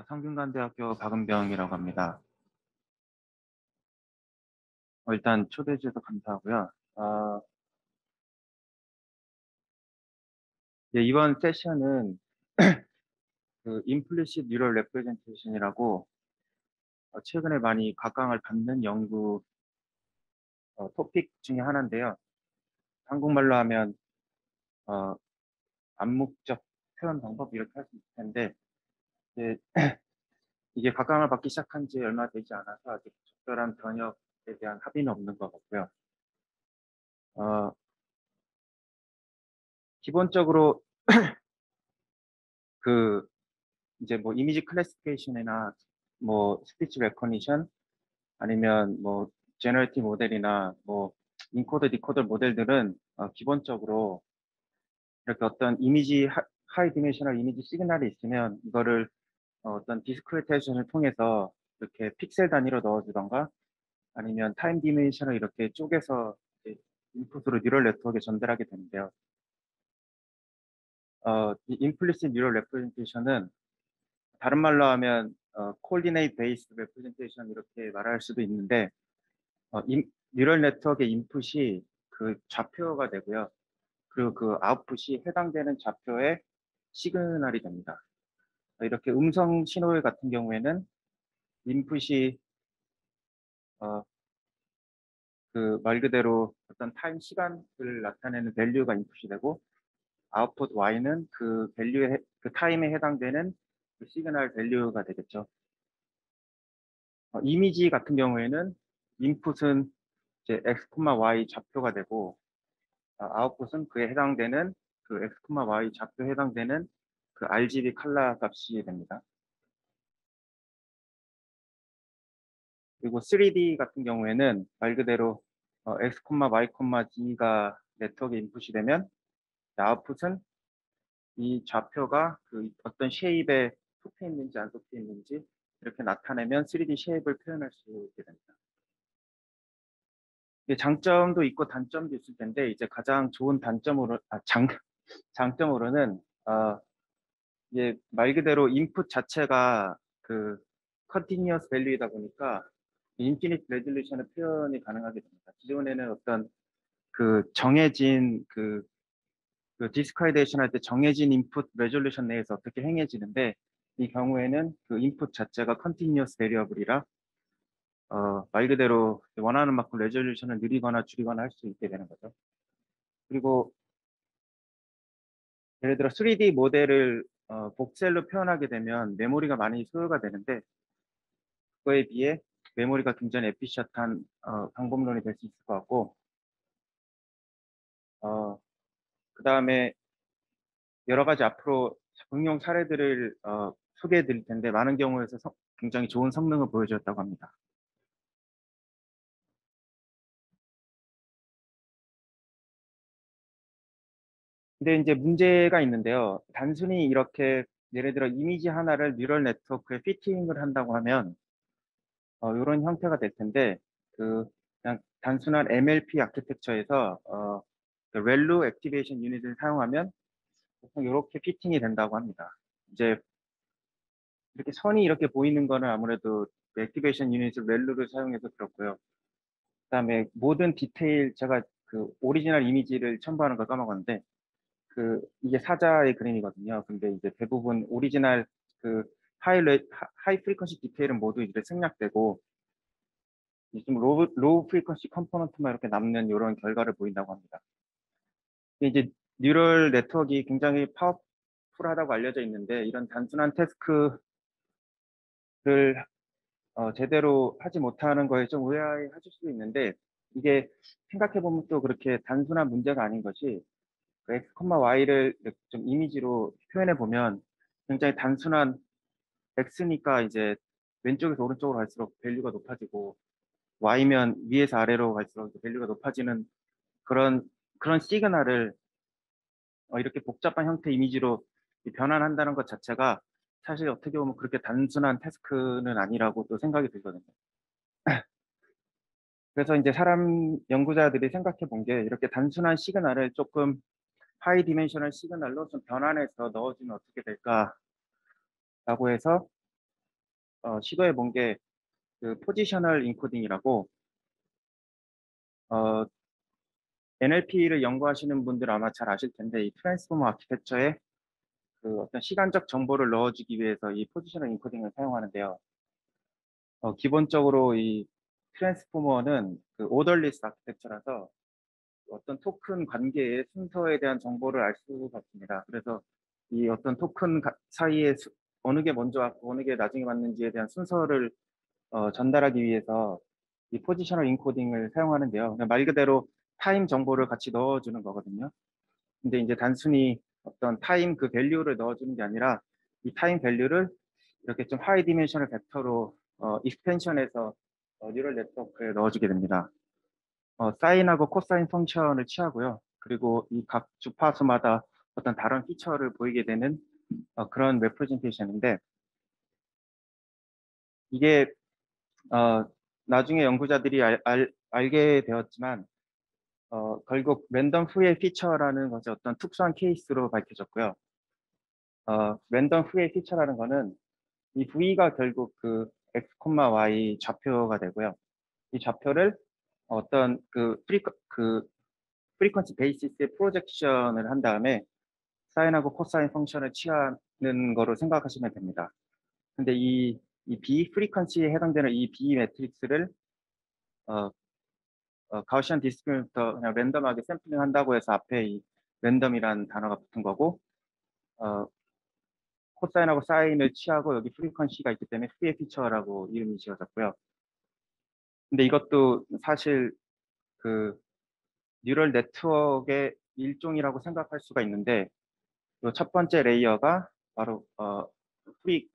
성균관대학교 박은병이라고 합니다. 일단 초대해 주셔서 감사하고요. 이번 세션은 그 implicit neural representation이라고 최근에 많이 각광을 받는 연구 토픽 중에 하나인데요. 한국말로 하면 어, 암묵적 표현 방법 이렇게 할 수 있을 텐데 이제 이게 각광을 받기 시작한 지 얼마 되지 않아서 아직 적절한 번역에 대한 합의는 없는 것 같고요. 어, 기본적으로 그 이제 뭐 이미지 클래시피케이션이나 뭐 스피치 레코니션 아니면 뭐 제너레이티브 모델이나 뭐 인코더 디코더 모델들은 기본적으로 이렇게 어떤 이미지 하이 디멘셔널 이미지 시그널이 있으면 이거를 어떤 디스크리테이션을 통해서 이렇게 픽셀 단위로 넣어주던가 아니면 타임 디멘션을 이렇게 쪼개서 이제 인풋으로 뉴럴 네트워크에 전달하게 되는데요. 이 implicit neural representation은 다른 말로 하면 coordinate based representation 이렇게 말할 수도 있는데 뉴럴 네트워크의 인풋이 그 좌표가 되고요. 그리고 그 아웃풋이 해당되는 좌표의 시그널이 됩니다. 이렇게 음성 신호회 같은 경우에는 인풋이 그 말 그대로 어떤 타임 시간을 나타내는 밸류가 인풋이 되고 아웃풋 y는 그 밸류에 그 타임에 해당되는 그 시그널 밸류가 되겠죠. 이미지 같은 경우에는 인풋은 이제 x, y 좌표가 되고 아웃풋은 그에 해당되는 그 x, y 좌표에 해당되는 그 RGB 컬러 값이 됩니다. 그리고 3D 같은 경우에는 말 그대로 x, y, g가 네트워크 인풋이 되면 아웃풋은 이 좌표가 그 어떤 쉐입에 속해 있는지 안 속해 있는지 이렇게 나타내면 3D 쉐입을 표현할 수 있게 됩니다. 장점도 있고 단점도 있을 텐데 이제 가장 좋은 장점으로는 이게 말 그대로 인풋 자체가 그 컨티뉴어스 밸류이다 보니까 인피니트 레졸루션의 표현이 가능하게 됩니다. 기존에는 어떤 그 정해진 그 디스크리테이션 할 때 정해진 인풋 레졸루션 내에서 어떻게 행해지는데 이 경우에는 그 인풋 자체가 컨티뉴어스 베리어블이라 말 그대로 원하는 만큼 레졸루션을 늘리거나 줄이거나 할 수 있게 되는 거죠. 그리고 예를 들어 3D 모델을 복셀로 표현하게 되면 메모리가 많이 소요가 되는데 그거에 비해 메모리가 굉장히 에피셔트한 방법론이 될 수 있을 것 같고 그 다음에 여러 가지 앞으로 응용 사례들을 소개해 드릴 텐데 많은 경우에서 굉장히 좋은 성능을 보여주었다고 합니다. 근데 이제 문제가 있는데요. 단순히 이렇게 예를 들어 이미지 하나를 뉴럴 네트워크에 피팅을 한다고 하면 이런 형태가 될 텐데 그냥 단순한 MLP 아키텍처에서 렐루 액티베이션 유닛을 사용하면 보통 이렇게 피팅이 된다고 합니다. 이제 이렇게 선이 이렇게 보이는 거는 아무래도 액티베이션 유닛을 렐루를 사용해서 그렇고요. 그다음에 모든 디테일 제가 그 오리지널 이미지를 첨부하는 걸 까먹었는데 이게 사자의 그림이거든요. 근데 이제 대부분 오리지널 그 하이 프리퀀시 디테일은 모두 이제 생략되고 좀 로우 프리퀀시 컴포넌트만 이렇게 남는 이런 결과를 보인다고 합니다. 이제 뉴럴 네트워크가 굉장히 파워풀하다고 알려져 있는데 이런 단순한 태스크를 제대로 하지 못하는 거에 좀 의아해하실 수도 있는데 이게 생각해보면 또 그렇게 단순한 문제가 아닌 것이 그 x, y를 좀 이미지로 표현해 보면 굉장히 단순한 x니까 이제 왼쪽에서 오른쪽으로 갈수록 밸류가 높아지고 y면 위에서 아래로 갈수록 밸류가 높아지는 그런 시그널을 이렇게 복잡한 형태 이미지로 변환한다는 것 자체가 사실 어떻게 보면 그렇게 단순한 태스크는 아니라고 또 생각이 들거든요. 그래서 이제 사람 연구자들이 생각해 본 게 이렇게 단순한 시그널을 조금 하이 디멘셔널 시그널로 좀 변환해서 넣어주면 어떻게 될까라고 해서 시도해 본 게 그 포지셔널 인코딩이라고 어 NLP를 연구하시는 분들 아마 잘 아실 텐데 이 트랜스포머 아키텍처에 그 어떤 시간적 정보를 넣어주기 위해서 이 포지셔널 인코딩을 사용하는데요. 기본적으로 이 트랜스포머는 그 오더리스 아키텍처라서 어떤 토큰 관계의 순서에 대한 정보를 알 수가 없습니다. 그래서 이 어떤 토큰 사이에 어느 게 먼저 왔고 어느 게 나중에 왔는지에 대한 순서를 전달하기 위해서 이 포지셔널 인코딩을 사용하는데요. 그냥 말 그대로 타임 정보를 같이 넣어주는 거거든요. 근데 이제 단순히 어떤 타임 그 밸류를 넣어주는 게 아니라 이 타임 밸류를 이렇게 좀 하이 디멘셔널 벡터로 익스텐션해서 뉴럴 네트워크에 넣어주게 됩니다. 사인하고 코사인 펑션을 취하고요. 그리고 이 각 주파수마다 어떤 다른 피처를 보이게 되는 그런 레프레젠테이션인데 이게 어, 나중에 연구자들이 알게 되었지만 결국 랜덤 후의 피처라는 것이 어떤 특수한 케이스로 밝혀졌고요. 랜덤 후의 피처라는 거는 이 V가 결국 그 x, y 좌표가 되고요. 이 좌표를 어떤 그 프리퀀시 베이시스의 프로젝션을 한 다음에 사인하고 코사인 펑션을 취하는 거로 생각하시면 됩니다. 근데 이 B 프리퀀시에 해당되는 이 B 매트릭스를 어, 가우시안 디스크리미너부터 그냥 랜덤하게 샘플링 한다고 해서 앞에 이 랜덤이라는 단어가 붙은 거고 어, 코사인하고 사인을 취하고 여기 프리퀀시가 있기 때문에 프리의 피처라고 이름이 지어졌고요. 근데 이것도 사실 그 뉴럴 네트워크의 일종이라고 생각할 수가 있는데 이 첫 번째 레이어가 바로 프리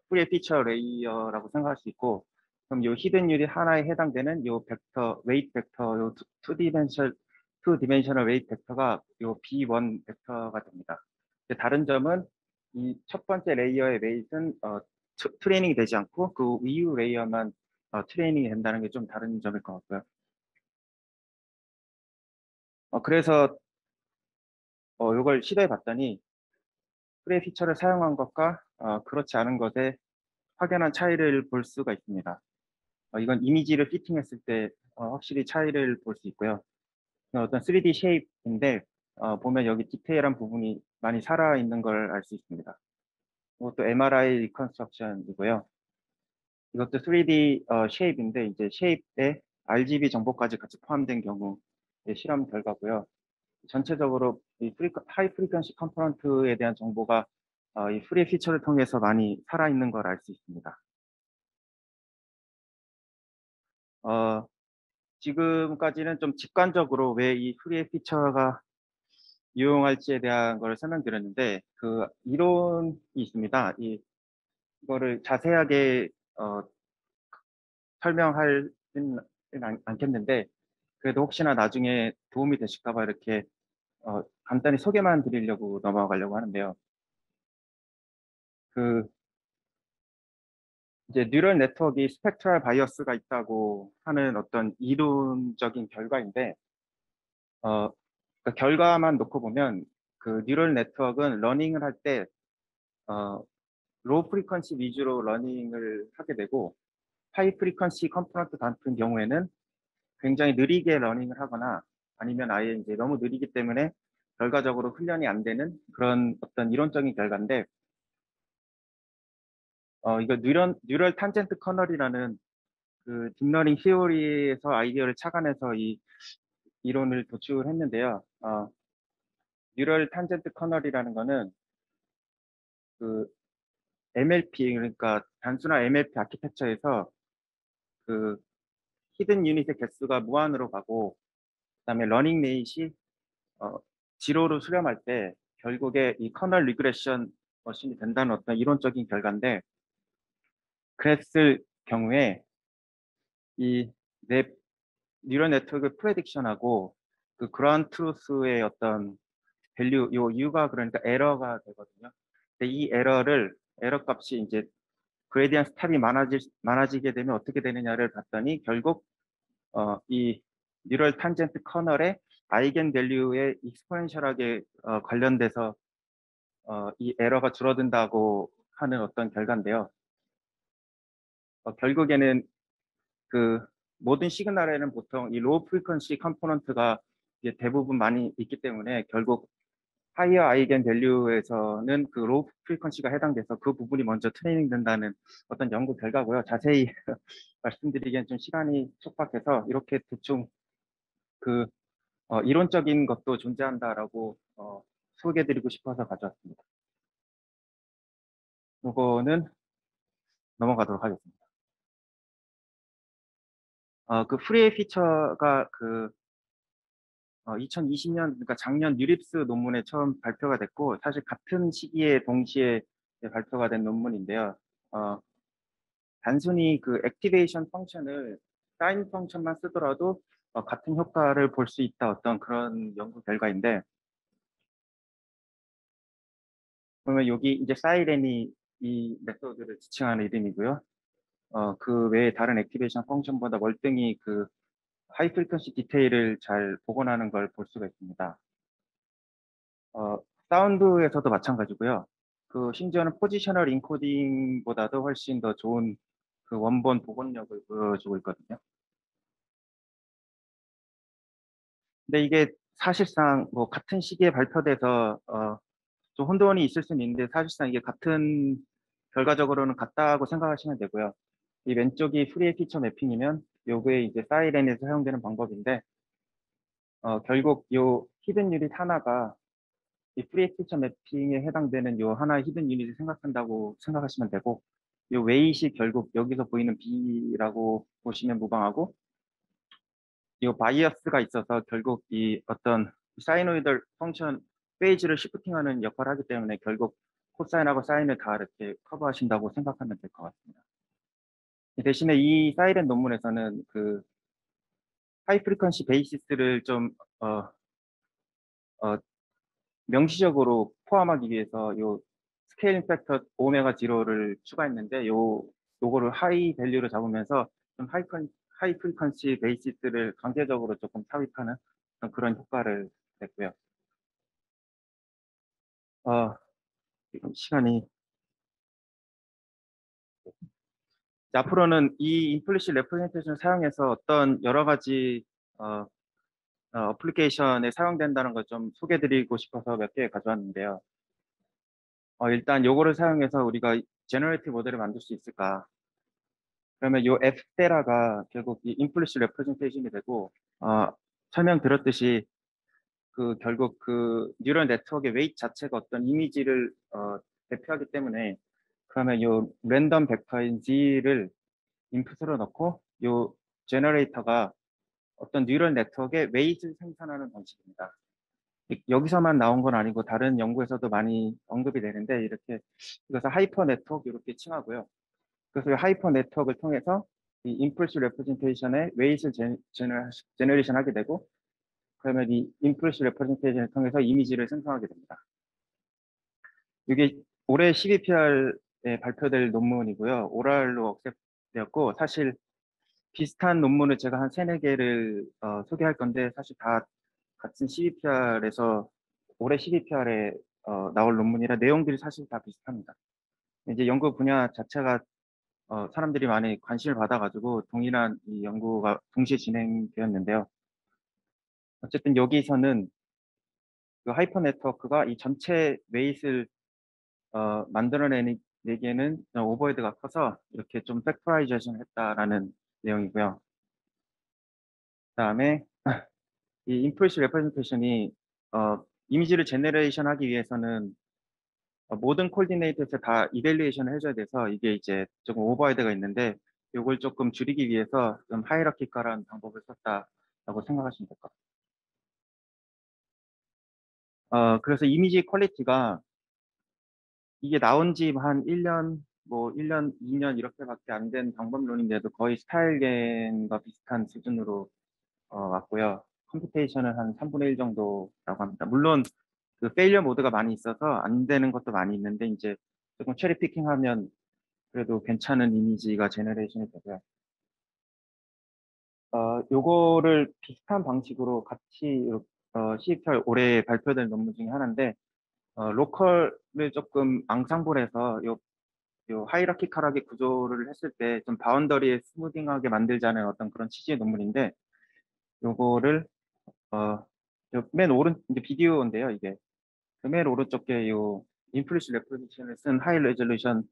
프리의 피처 레이어라고 생각할 수 있고 그럼 이 히든 유닛 하나에 해당되는 이 벡터 웨이트 벡터 요 투 디멘셔널 웨이트 벡터가 요 B1 벡터가 됩니다. 다른 점은 이 첫 번째 레이어의 웨이트는 트레이닝이 되지 않고 그 이후 레이어만 트레이닝이 된다는 게 좀 다른 점일 것 같고요. 그래서 이걸 시도해 봤더니 프리의 피처를 사용한 것과 그렇지 않은 것에 확연한 차이를 볼 수가 있습니다. 이건 이미지를 피팅했을 때 확실히 차이를 볼 수 있고요. 어떤 3D 쉐입인데 보면 여기 디테일한 부분이 많이 살아있는 걸 알 수 있습니다. 이것도 MRI 리컨스트럭션이고요. 이것도 3D 쉐입인데 이제 쉐입에 RGB 정보까지 같이 포함된 경우의 실험 결과고요. 전체적으로 이 하이 프리퀀시 컴포넌트에 대한 정보가 이 프리 피처를 통해서 많이 살아있는 걸 알 수 있습니다. 어, 지금까지는 좀 직관적으로 왜 이 프리 피처가 유용할지에 대한 걸 설명드렸는데 그 이론이 있습니다. 이거를 자세하게 설명하지는 않겠는데 그래도 혹시나 나중에 도움이 되실까 봐 이렇게 간단히 소개만 드리려고 넘어가려고 하는데요. 그 이제 뉴럴 네트워크가 스펙트럴 바이어스가 있다고 하는 어떤 이론적인 결과인데 그 결과만 놓고 보면 그 뉴럴 네트워크는 러닝을 할 때 로우 프리퀀시 위주로 러닝을 하게 되고 하이 프리퀀시 컴포넌트 같은 경우에는 굉장히 느리게 러닝을 하거나 아니면 아예 이제 너무 느리기 때문에 결과적으로 훈련이 안 되는 그런 어떤 이론적인 결과인데 이거 뉴럴 탄젠트 커널이라는 그 딥러닝 시오리에서 아이디어를 착안해서 이 이론을 도출을 했는데요. 뉴럴 탄젠트 커널이라는 거는 그 MLP 그러니까 단순한 MLP 아키텍처에서 그 히든 유닛의 개수가 무한으로 가고 그다음에 러닝 레이시 어, 지로로 수렴할 때 결국에 이 커널 리그레션 머신이 된다는 어떤 이론적인 결과인데 그랬을 경우에 이 뉴럴 네트워크 프레딕션하고 그 그라운드 트루스의 어떤 밸류 요 U가 그러니까 에러가 되거든요. 근데 이 에러 값이 이제 그레디언 스탑이 많아지게 되면 어떻게 되느냐를 봤더니 결국 이 뉴럴 탄젠트 커널의 아이겐 밸류에 익스포넨셜하게 관련돼서 이 에러가 줄어든다고 하는 어떤 결과인데요. 결국에는 그 모든 시그널에는 보통 이 로우 프리퀀시 컴포넌트가 이제 대부분 많이 있기 때문에 결국 하이어 아이겐 밸류에서는 그 로우 프리퀀시가 해당돼서 그 부분이 먼저 트레이닝 된다는 어떤 연구 결과고요. 자세히 말씀드리기엔 좀 시간이 촉박해서 이렇게 대충 그 이론적인 것도 존재한다라고 소개해드리고 싶어서 가져왔습니다. 이거는 넘어가도록 하겠습니다. 그 프리의 피처가 2020년, 그러니까 작년 뉴립스 논문에 처음 발표가 됐고, 사실 같은 시기에 동시에 발표가 된 논문인데요. 단순히 그 액티베이션 펑션을 사인 펑션만 쓰더라도 같은 효과를 볼 수 있다, 어떤 그런 연구 결과인데, 그러면 여기 이제 사이렌이 이 메소드를 지칭하는 이름이고요. 그 외에 다른 액티베이션 펑션보다 월등히 그 하이 프리퀀시 디테일을 잘 복원하는 걸 볼 수가 있습니다. 사운드에서도 마찬가지고요. 그 심지어는 포지셔널 인코딩보다도 훨씬 더 좋은 그 원본 복원력을 보여주고 있거든요. 근데 이게 사실상 뭐 같은 시기에 발표돼서 좀 혼돈이 있을 수는 있는데, 사실상 이게 같은 결과적으로는 같다고 생각하시면 되고요. 이 왼쪽이 프리의 피처 매핑이면 요게 이제 사이렌에서 사용되는 방법인데, 결국 요 히든 유닛 하나가 이 프리의 피처 매핑에 해당되는 요 하나의 히든 유닛을 생각한다고 생각하시면 되고, 요 웨이시 결국 여기서 보이는 B라고 보시면 무방하고, 이 바이어스가 있어서 결국 이 어떤 사이노이드 펑션 페이지를 시프팅하는 역할을 하기 때문에 결국 코사인하고 사인을 다 이렇게 커버하신다고 생각하면 될 것 같습니다. 대신에 이 사이렌 논문에서는 그 하이 프리퀀시 베이시스를 좀 어, 명시적으로 포함하기 위해서 요 스케일링 팩터 오메가 제로를 추가했는데, 요거를 하이 밸류로 잡으면서 좀 하이 프리퀀시 베이시스를 강제적으로 조금 삽입하는 그런 효과를 냈고요. 지금 시간이 앞으로는 이 임플리시 레프레젠테이션을 사용해서 어떤 여러 가지 어플리케이션에 사용된다는 걸 좀 소개해드리고 싶어서 몇 개 가져왔는데요. 일단 요거를 사용해서 우리가 제너레이티브 모델을 만들 수 있을까? 그러면 요 F테라가 결국 이 임플리시 레프레젠테이션이 되고, 설명드렸듯이 그 결국 그 뉴럴 네트워크의 웨이트 자체가 어떤 이미지를 대표하기 때문에, 그러면 요 랜덤 벡터인 G를 인풋으로 넣고 요 제너레이터가 어떤 뉴럴 네트워크의 웨이트를 생산하는 방식입니다. 여기서만 나온 건 아니고 다른 연구에서도 많이 언급이 되는데, 이렇게 이것을 하이퍼 네트워크 이렇게 칭하고요. 그래서 이 하이퍼 네트워크를 통해서 이 임플리시 레프레젠테이션의 웨이트를 제너레이션 하게 되고, 그러면 이 임플리시 레프레젠테이션을 통해서 이미지를 생성하게 됩니다. 이게 올해 CVPR에 발표될 논문이고요. 오랄로 억셉되었고, 사실 비슷한 논문을 제가 한 세네 개를 소개할 건데, 사실 다 같은 CVPR에서 올해 CVPR에 나올 논문이라 내용들이 사실 다 비슷합니다. 이제 연구 분야 자체가 사람들이 많이 관심을 받아가지고 동일한 이 연구가 동시에 진행되었는데요. 어쨌든 여기서는 그 하이퍼 네트워크가 이 전체 웨이트를 만들어내기에는 오버헤드가 커서 이렇게 좀 팩토라이제이션 했다라는 내용이고요. 그다음에 이 인프레시 레프레젠테이션이 이미지를 제너레이션 하기 위해서는 모든 콜디네이터에서 다 이밸리에이션을 해줘야 돼서 이게 이제 조금 오버헤드가 있는데, 이걸 조금 줄이기 위해서 좀 하이라키컬한 방법을 썼다라고 생각하시면 될 것 같아요. 그래서 이미지 퀄리티가 이게 나온 지 한 1년, 뭐 1년, 2년 이렇게밖에 안 된 방법론인데도 거의 스타일겐과 비슷한 수준으로 왔고요. 컴퓨테이션은 한 3분의 1 정도라고 합니다. 물론 그 페일리어 모드가 많이 있어서 안 되는 것도 많이 있는데, 이제 조금 체리 피킹하면 그래도 괜찮은 이미지가 제너레이션이 되고요. 요거를 비슷한 방식으로 같이 CFR 올해 발표된 논문 중에 하나인데, 로컬을 조금 앙상블해서 요 요 하이라키컬하게 구조를 했을 때 좀 바운더리에 스무딩하게 만들자는 어떤 그런 취지의 논문인데, 요거를 어 요 맨 오른 이제 비디오인데요, 이게. 그 맨 오른쪽에 요 인플리시 레프레젠테이션을 쓴 하이 레졸루션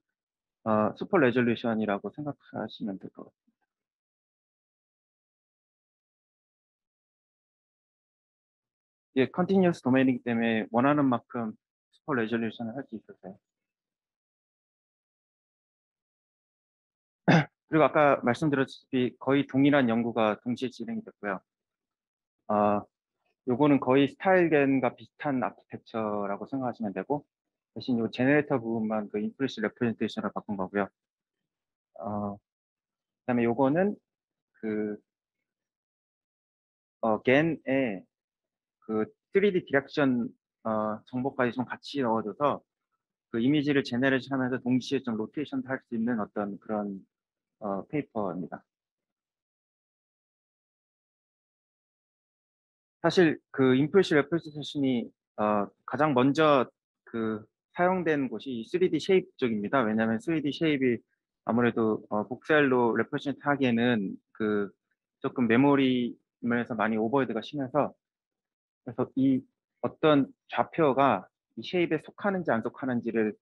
슈퍼 레졸루션이라고 생각하시면 될 것 같아요. 이게 컨티뉴어스 도메인이기 때문에 원하는 만큼 슈퍼 레졸루션을 할 수 있었어요. 그리고 아까 말씀드렸다시피 거의 동일한 연구가 동시에 진행이 됐고요. 어 요거는 거의 스타일겐과 비슷한 아키텍처라고 생각하시면 되고, 대신 요 제네레이터 부분만 그 인플리시 레프레젠테이션을 바꾼 거고요. 그다음에 요거는 그 겐에 그 3D 디렉션 정보까지 좀 같이 넣어줘서 그 이미지를 제네레이션 하면서 동시에 좀 로테이션도 할 수 있는 어떤 그런 페이퍼입니다. 사실 그 인플리시 레프레젠테이션이 가장 먼저 그 사용된 곳이 3D 쉐입 쪽입니다. 왜냐하면 3D 쉐입이 아무래도 복셀로 레프레젠트 하기에는 그 조금 메모리 면에서 많이 오버헤드가 심해서, 그래서 이 어떤 좌표가 이 쉐입에 속하는지 안 속하는지를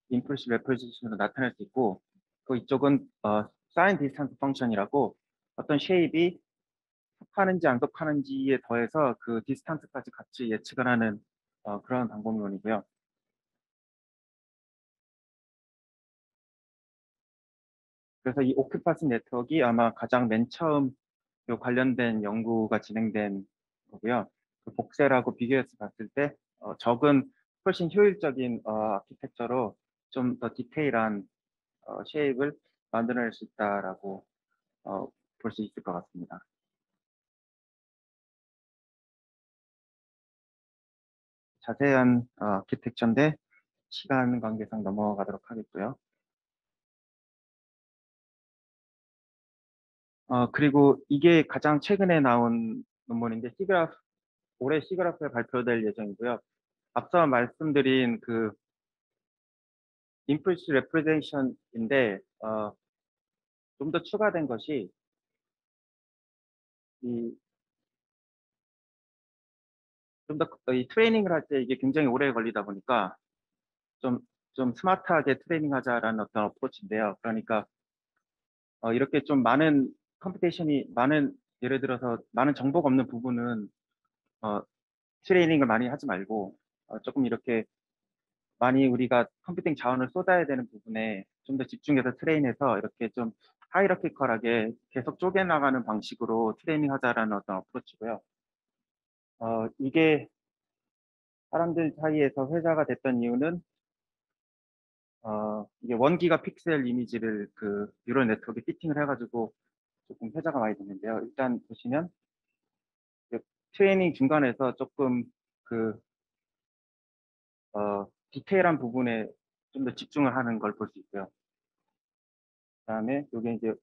인플리시 레프레젠테이션으로 나타낼 수 있고, 또 이쪽은 사인 디스턴스 펑션이라고 어떤 쉐입이 속하는지 안 속하는지에 더해서 그 디스턴스까지 같이 예측을 하는 그런 방법론이고요. 그래서 이 오큐파시 네트워크가 아마 가장 맨 처음 요 관련된 연구가 진행된 거고요. 그 복셀하고 비교해서 봤을 때 적은 훨씬 효율적인 아키텍처로 좀 더 디테일한 쉐입을 만들어낼 수 있다라고 볼 수 있을 것 같습니다. 자세한 아키텍처인데 시간 관계상 넘어가도록 하겠고요. 그리고 이게 가장 최근에 나온 논문인데, 올해 시그라프에 발표될 예정이고요. 앞서 말씀드린 그 인플리시 레프레젠테이션인데 좀 더 추가된 것이 이 좀 더 이 트레이닝을 할 때 이게 굉장히 오래 걸리다 보니까 좀 스마트하게 트레이닝하자라는 어떤 어프로치인데요. 그러니까 이렇게 좀 많은 컴퓨테이션이 많은, 예를 들어서 많은 정보가 없는 부분은 어 트레이닝을 많이 하지 말고 쪼끔 이렇게 많이 우리가 컴퓨팅 자원을 쏟아야 되는 부분에 좀 더 집중해서 트레인해서 이렇게 좀 하이라키컬하게 계속 쪼개나가는 방식으로 트레이닝하자라는 어떤 어프로치고요. 이게 사람들 사이에서 회자가 됐던 이유는 이게 1 기가 픽셀 이미지를 그 뉴럴 네트워크에 피팅을 해 가지고 조금 회자가 많이 됐는데요. 일단 보시면 그 트레이닝 중간에서 쪼끔 그 디테일한 부분에 좀 더 집중을 하는 걸 볼 수 있고요. 그다음에 요게 이제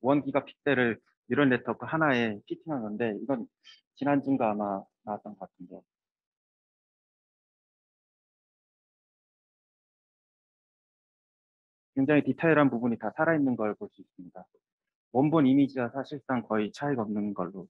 1 기가 픽셀을 뉴럴 네트워크 하나에 피팅한 건데, 이건 지난주인가 아마 나왔던 것 같은데, 굉장히 디테일한 부분이 다 살아있는 걸 볼 수 있습니다. 원본 이미지와 사실상 거의 차이가 없는 걸로.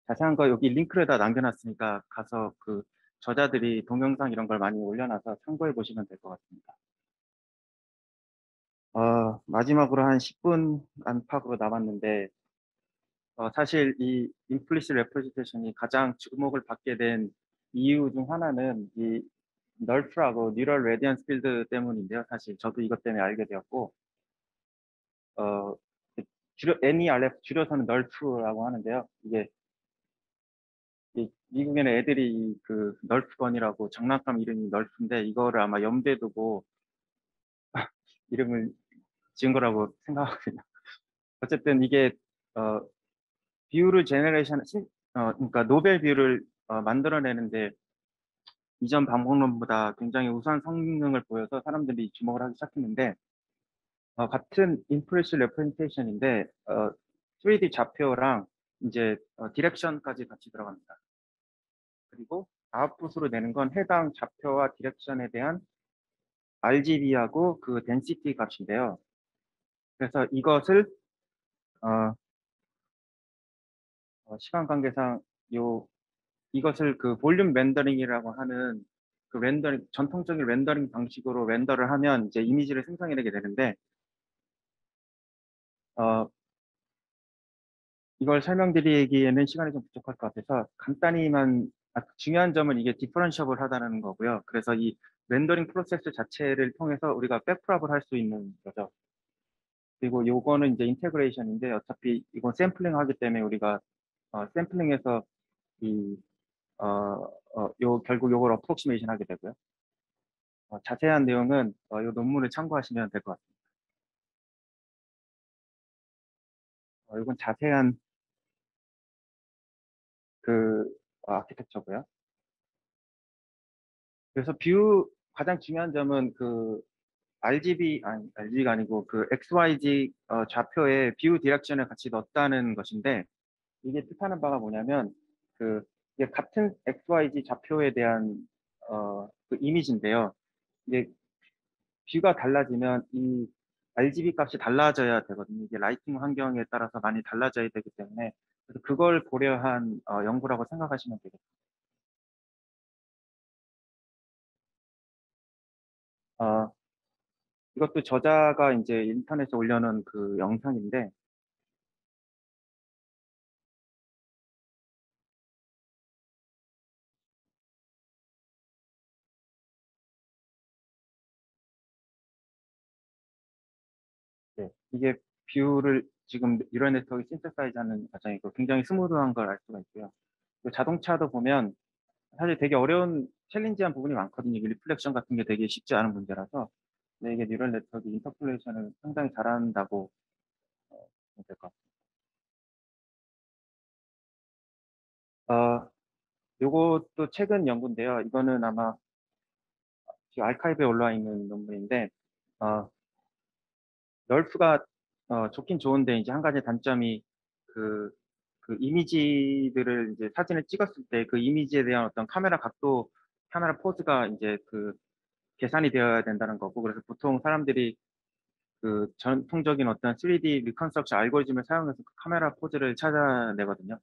자세한 거 여기 링크를 다 남겨 놨으니까 가서 그 저자들이 동영상 이런 걸 많이 올려 놔서 참고해 보시면 될 것 같습니다. 마지막으로 한 10분 안팎으로 남았는데, 사실 이 implicit representation이 가장 주목을 받게 된 이유 중 하나는 이 널프라고 뉴럴 레디언스 필드 때문인데요. 사실 저도 이것 때문에 알게 되었고, 어 그 NERF 줄여서는 널프라고 하는데요. 이게 미국에는 애들이 그 널프건이라고 장난감 이름이 널프인데, 이거를 아마 염두에 두고 이름을 지은 거라고 생각하거든요. 어쨌든 이게 어 뷰를 제너레이션 그러니까 노벨 뷰를 만들어내는데 이전 방법론보다 굉장히 우수한 성능을 보여서 사람들이 주목을 하기 시작했는데, 같은 인프레시 레프레젠테이션인데 3D 좌표랑 이제 디렉션까지 같이 들어갑니다. 그리고 아웃풋으로 내는 건 해당 좌표와 디렉션에 대한 RGB하고 그 density 값인데요. 그래서 이것을 어, 시간 관계상 요 이것을 그 볼륨 렌더링이라고 하는 그 렌더링 전통적인 렌더링 방식으로 렌더를 하면 이제 이미지를 생성해내게 되는데 어, 이걸 설명드리기에는 시간이 좀 부족할 것 같아서 간단히만 중요한 점은 이게 디퍼런셔블 하다는 거고요. 그래서 이 렌더링 프로세스 자체를 통해서 우리가 백프랍을 할 수 있는 거죠. 그리고 요거는 이제 인테그레이션인데 어차피 이건 샘플링 하기 때문에 우리가 샘플링해서 이 결국 요걸 어프록시메이션 하게 되고요. 자세한 내용은 요 논문을 참고하시면 될 것 같습니다. 이건 자세한 그 아키텍처고요. 그래서 뷰 가장 중요한 점은 그 RGB가 아니고 그 XYZ 좌표에 뷰 디렉션을 같이 넣었다는 것인데 이게 뜻하는 바가 뭐냐면 그 이게 같은 XYZ 좌표에 대한 그 이미지인데요. 이게 뷰가 달라지면 이 RGB 값이 달라져야 되거든요. 이게 라이팅 환경에 따라서 많이 달라져야 되기 때문에 그래서 그걸 고려한 연구라고 생각하시면 되겠습니다. 어, 이것도 저자가 이제 인터넷에 올려놓은 그 영상인데 네, 이게 뷰를 지금 뉴럴 네트워크 신세사이즈 하는 과정이고 굉장히 스무드한 걸 알 수가 있고요. 또 자동차도 보면 사실 되게 어려운 챌린지한 부분이 많거든요. 이게 리플렉션 같은 게 되게 쉽지 않은 문제라서 근데 이게 뉴럴 네트워크 인터폴레이션을 상당히 잘한다고 보면 될 것 같아요. 요것도 최근 연구인데요. 이거는 아마 지금 아카이브에 올라와 있는 논문인데 어, 널프가 좋긴 좋은데 이제 한 가지 단점이 그, 그 이미지들을 이제 사진을 찍었을 때 그 이미지에 대한 어떤 카메라 각도, 카메라 포즈가 이제 그 계산이 되어야 된다는 거고 그래서 보통 사람들이 그 전통적인 어떤 3D 리컨스트럭션 알고리즘을 사용해서 그 카메라 포즈를 찾아내거든요.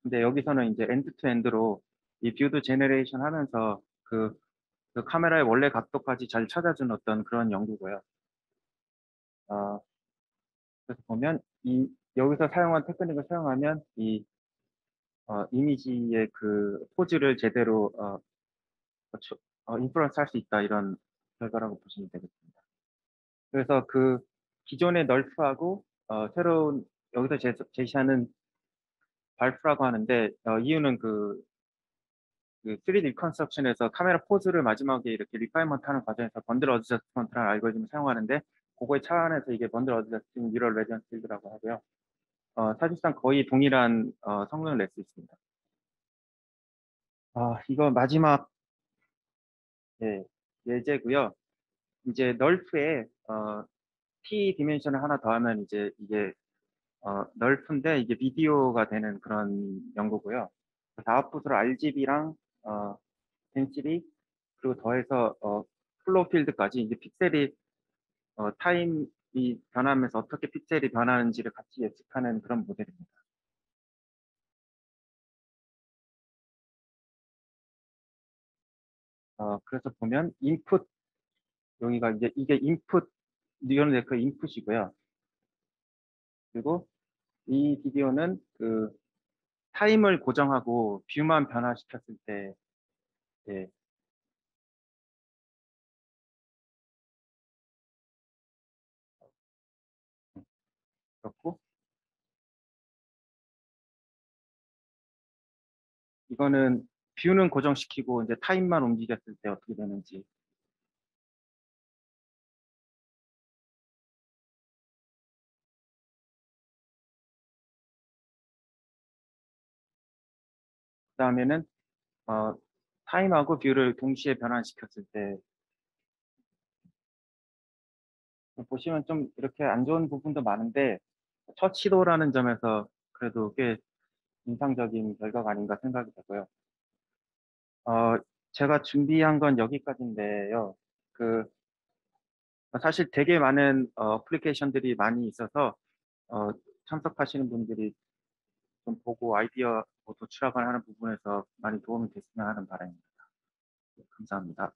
근데 여기서는 이제 엔드 투 엔드로 이 뷰도 제너레이션 하면서 그 카메라의 원래 각도까지 잘 찾아준 어떤 그런 연구고요. 어, 그래서 보면 여기서 사용한 테크닉을 사용하면 이미지의 그 포즈를 제대로 인플루언스 할 수 있다 이런 결과라고 보시면 되겠습니다. 그래서 그 기존의 널프하고 새로운 여기서 제시하는 발프라고 하는데 이유는 그 3D 리컨스트럭션에서 카메라 포즈를 마지막에 이렇게 리파인먼트 하는 과정에서 번들 어드저스트먼트라는 알고리즘을 사용하는데 그거에 차원에서 이게 번들 어드저스팅 뉴럴 레지던스 필드라고 하고요. 사실상 거의 동일한 성능을 낼 수 있습니다. 이거 마지막 예, 예제고요. 이제 널프에 T 디멘션을 하나 더하면 이제 이게 널프인데 이게 비디오가 되는 그런 연구고요. 그래서 아웃풋으로 RGB랑 덴시티 그리고 더해서 플로우 필드까지 이제 픽셀이 타임이 변하면서 어떻게 픽셀이 변하는지를 같이 예측하는 그런 모델입니다. 그래서 보면 인풋 여기가 이제 이게 인풋 뉴럴 네트워크 인풋이고요. 그리고 이 비디오는 그 타임을 고정하고 뷰만 변화시켰을 때 예, 그렇고 이거는 뷰는 고정시키고 이제 타임만 움직였을 때 어떻게 되는지 그다음에는 어, 타임하고 뷰를 동시에 변환시켰을 때 보시면 좀 이렇게 안 좋은 부분도 많은데 첫 시도라는 점에서 그래도 꽤 인상적인 결과가 아닌가 생각이 되고요. 어 제가 준비한 건 여기까지인데요. 그 사실 되게 많은 어플리케이션들이 많이 있어서 어 참석하시는 분들이 좀 보고 아이디어 뭐 도출하거나 하는 부분에서 많이 도움이 됐으면 하는 바람입니다. 네, 감사합니다.